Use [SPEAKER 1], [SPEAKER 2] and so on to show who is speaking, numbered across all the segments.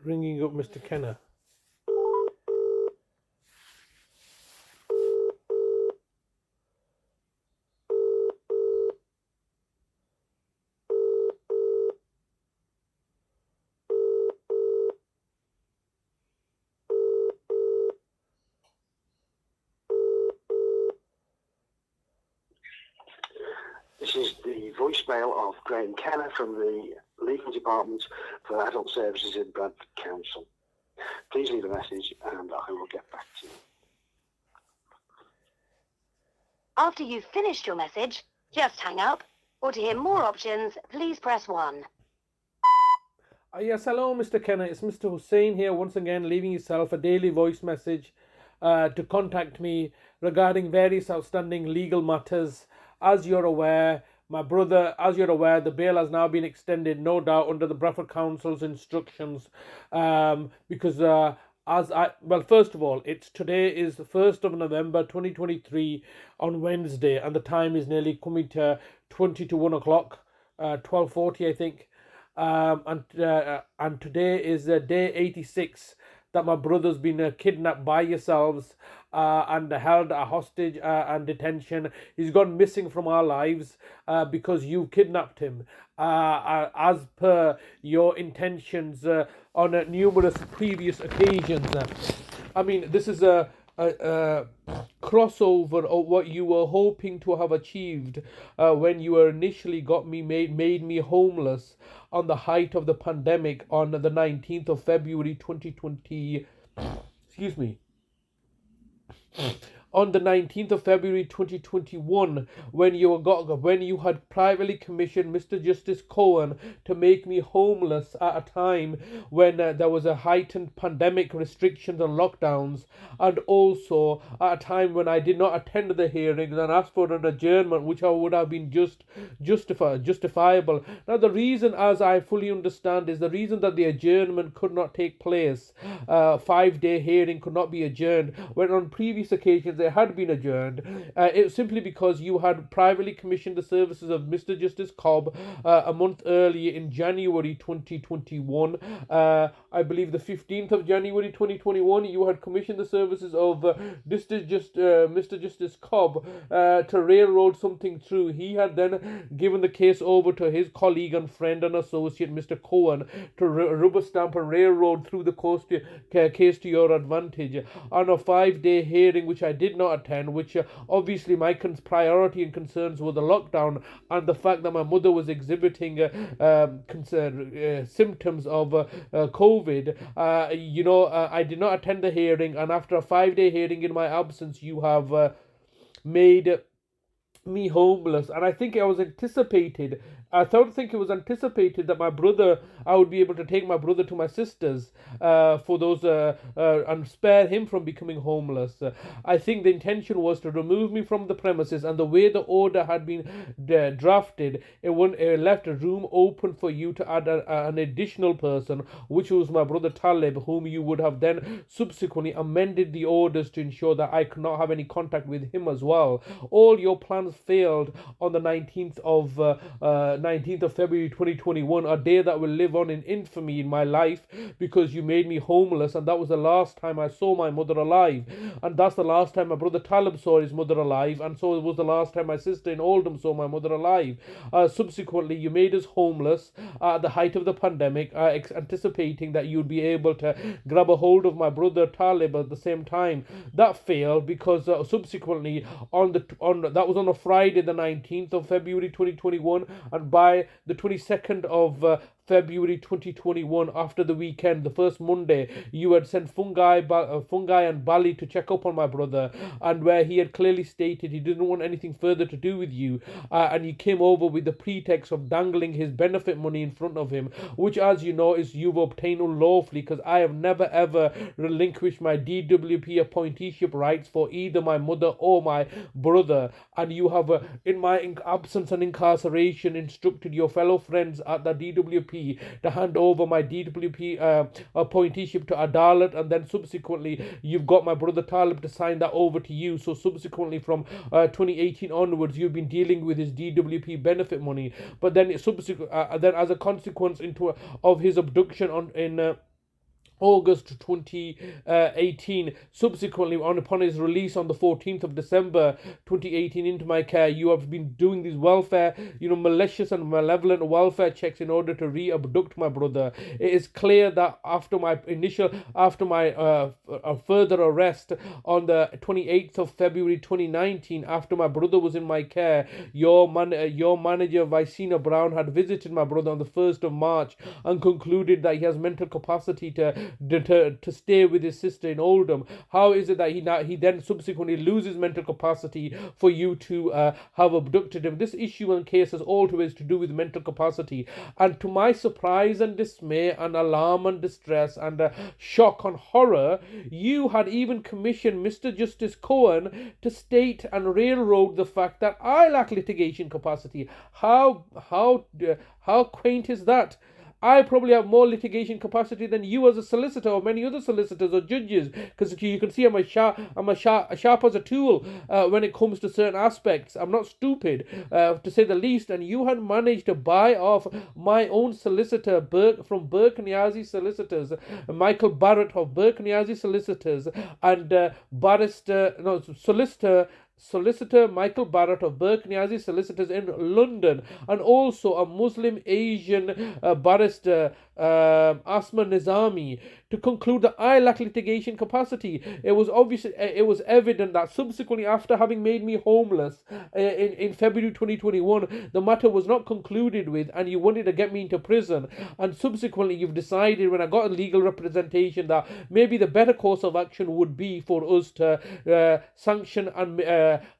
[SPEAKER 1] ringing up Mr. Kenna.
[SPEAKER 2] This is the voicemail of Graeme Kenna from the Legal Department for Adult Services in Bradford Council. Please leave a message and I will get back to you.
[SPEAKER 3] After you've finished your message, just hang up, or to hear more options, please press 1.
[SPEAKER 1] Yes, hello, Mr. Kenna. It's Mr. Hussain here once again, leaving yourself a daily voice message to contact me regarding various outstanding legal matters. As you're aware, the bail has now been extended, no doubt, under the Bradford Council's instructions, because first of all, today is the 1st of November 2023 on Wednesday, and the time is nearly coming to 20 to 1 o'clock, 12:40, I think. And today is day 86 that my brother's been kidnapped by yourselves and held a hostage and detention. He's gone missing from our lives because you kidnapped him as per your intentions on numerous previous occasions. I mean, this is a crossover of what you were hoping to have achieved when you were initially made me homeless on the height of the pandemic on the 19th of February 2020. Excuse me. On the 19th of February 2021, when you had privately commissioned Mr. Justice Cohen to make me homeless at a time when there was a heightened pandemic restrictions and lockdowns, and also at a time when I did not attend the hearings and asked for an adjournment, which I would have been justifiable. Now, the reason, as I fully understand, is the reason that the adjournment could not take place. 5-day hearing could not be adjourned, when on previous occasions they had been adjourned. It was simply because you had privately commissioned the services of Mr. Justice Cobb a month earlier in January 2021. I believe the 15th of January 2021, you had commissioned the services of Mr. Justice Cobb to railroad something through. He had then given the case over to his colleague and friend and associate, Mr. Cohen, to rubber stamp and railroad through the case to your advantage. On a 5-day hearing, which I did not attend, which obviously my priority and concerns were the lockdown and the fact that my mother was exhibiting symptoms of COVID. I did not attend the hearing, and after a 5-day hearing in my absence, you have made me homeless. And I think it was anticipated. I don't think it was anticipated that I would be able to take my brother to my sister's for those and spare him from becoming homeless. I think the intention was to remove me from the premises, and the way the order had been drafted, it left a room open for you to add an additional person, which was my brother Talib, whom you would have then subsequently amended the orders to ensure that I could not have any contact with him as well. All your plans failed on the 19th of February 2021, a day that will live on in infamy in my life, because you made me homeless, and that was the last time I saw my mother alive, and that's the last time my brother Talib saw his mother alive, and so it was the last time my sister in Oldham saw my mother alive. Subsequently, you made us homeless at the height of the pandemic, anticipating that you'd be able to grab a hold of my brother Talib at the same time. That failed because subsequently that was on a Friday, the 19th of February 2021, and by the 22nd of February 2021, after the weekend, the first Monday, you had sent Fungi and Bali to check up on my brother, and where he had clearly stated he didn't want anything further to do with you, and you came over with the pretext of dangling his benefit money in front of him, which, as you know, is you've obtained unlawfully, because I have never ever relinquished my DWP appointeeship rights for either my mother or my brother, and you have, in my absence and incarceration, instructed your fellow friends at the DWP to hand over my DWP appointeeship to Adalat, and then subsequently you've got my brother Talib to sign that over to you. So subsequently from 2018 onwards, you've been dealing with his DWP benefit money, but then then as a consequence of his abduction August 2018. Subsequently, upon his release on the 14th of December 2018 into my care, you have been doing these welfare, malicious and malevolent welfare checks in order to re-abduct my brother. It is clear that after my further arrest on the 28th of February 2019, after my brother was in my care, your manager Vicina Brown had visited my brother on the 1st of March and concluded that he has mental capacity to stay with his sister in Oldham. How is it that he then subsequently loses mental capacity for you to have abducted him? This issue and case has always to do with mental capacity, and to my surprise and dismay and alarm and distress and shock and horror, you had even commissioned Mr. Justice Cohen to state and railroad the fact that I lack litigation capacity. How quaint is that? I probably have more litigation capacity than you as a solicitor or many other solicitors or judges, because you can see I'm as sharp as a tool when it comes to certain aspects. I'm not stupid, to say the least, and you had managed to buy off my own solicitor from Burke Niazi Solicitors, Michael Barrett of Burke Niazi Solicitors, and Solicitor Michael Barrett of Burke Niazi Solicitors in London, and also a Muslim Asian barrister, Asma Nizami, to conclude that I lack litigation capacity. It was evident that subsequently, after having made me homeless in February 2021, the matter was not concluded with, and you wanted to get me into prison. And subsequently, you've decided, when I got a legal representation, that maybe the better course of action would be for us to sanction and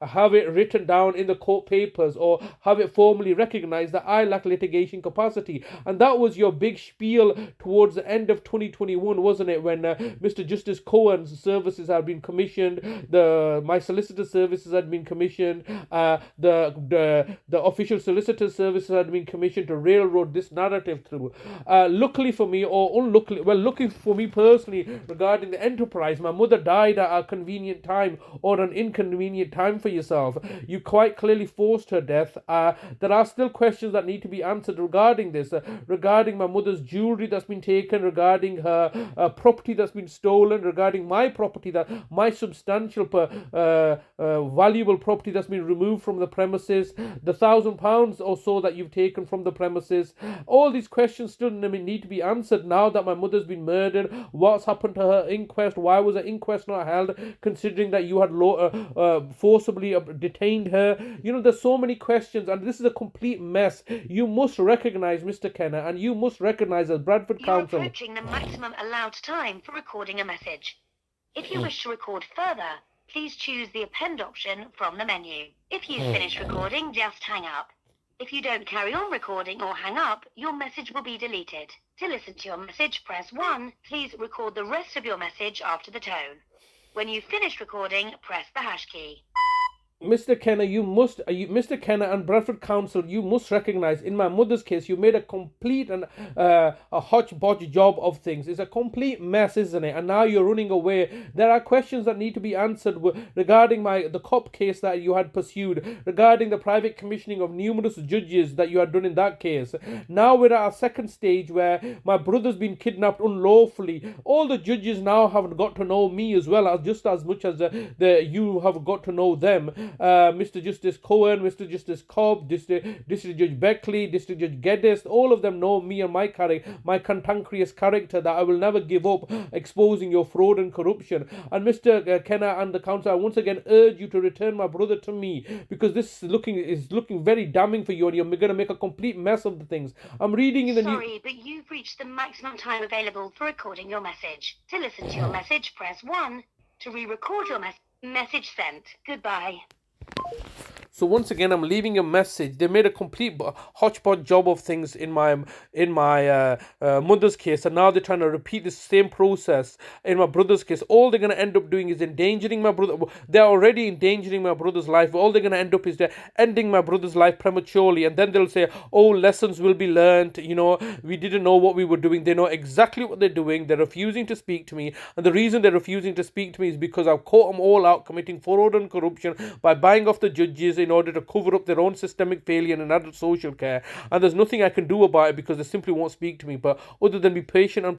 [SPEAKER 1] have it written down in the court papers, or have it formally recognized that I lack litigation capacity. And that was your big spiel towards the end of 2021, wasn't it, when Mr. Justice Cohen's services had been commissioned, my solicitor services had been commissioned, the official solicitor services had been commissioned to railroad this narrative through. Luckily for me, or unluckily, well, lucky for me personally, regarding the enterprise, my mother died at a convenient time, or an inconvenient time for yourself. You quite clearly forced her death. There are still questions that need to be answered regarding this, regarding my mother's jewelry that's been taken, regarding her property that's been stolen, regarding my property, my substantial valuable property that's been removed from the premises, the £1,000 or so that you've taken from the premises. All these questions still need to be answered now that my mother's been murdered. What's happened to her inquest? Why was the inquest not held, considering that you had forcibly detained her? There's so many questions, and this is a complete mess. You must recognize, Mr. Kenna, and you must recognize as Bradford Council.
[SPEAKER 3] You're approaching the maximum allowed time for recording a message. If you wish to record further, please choose the append option from the menu. If you've finished recording, just hang up. If you don't carry on recording or hang up, your message will be deleted. To listen to your message, press 1. Please record the rest of your message after the tone. When you've finished recording, press the hash key.
[SPEAKER 1] Mr. Kenna, Mr. Kenna and Bradford Council, you must recognize, in my mother's case, you made a complete and a hodgepodge job of things. It's a complete mess, isn't it? And now you're running away. There are questions that need to be answered regarding the cop case that you had pursued, regarding the private commissioning of numerous judges that you had done in that case. Now we're at a second stage where my brother's been kidnapped unlawfully. All the judges now have got to know me as well, just as much as you have got to know them. Mr. Justice Cohen, Mr. Justice Cobb, District Judge Beckley, District Judge Geddes, all of them know me and my cantankerous character that I will never give up exposing your fraud and corruption. And Mr. Kenna and the council, I once again urge you to return my brother to me, because this is looking very damning for you, and you're going to make a complete mess of the things. I'm reading in the news.
[SPEAKER 3] Sorry, but you've reached the maximum time available for recording your message. To listen to your message, press 1. To re-record your message sent. Goodbye.
[SPEAKER 1] So once again, I'm leaving a message. They made a complete hodgepodge job of things in my mother's case, and now they're trying to repeat the same process in my brother's case. All they're going to end up doing is endangering my brother. They're already endangering my brother's life. All they're going to end up is ending my brother's life prematurely, and then they'll say, "Oh, lessons will be learned. We didn't know what we were doing." They know exactly what they're doing. They're refusing to speak to me, and the reason they're refusing to speak to me is because I've caught them all out committing fraud and corruption by buying off the judges in order to cover up their own systemic failure in adult social care. And there's nothing I can do about it, because they simply won't speak to me. But other than be patient and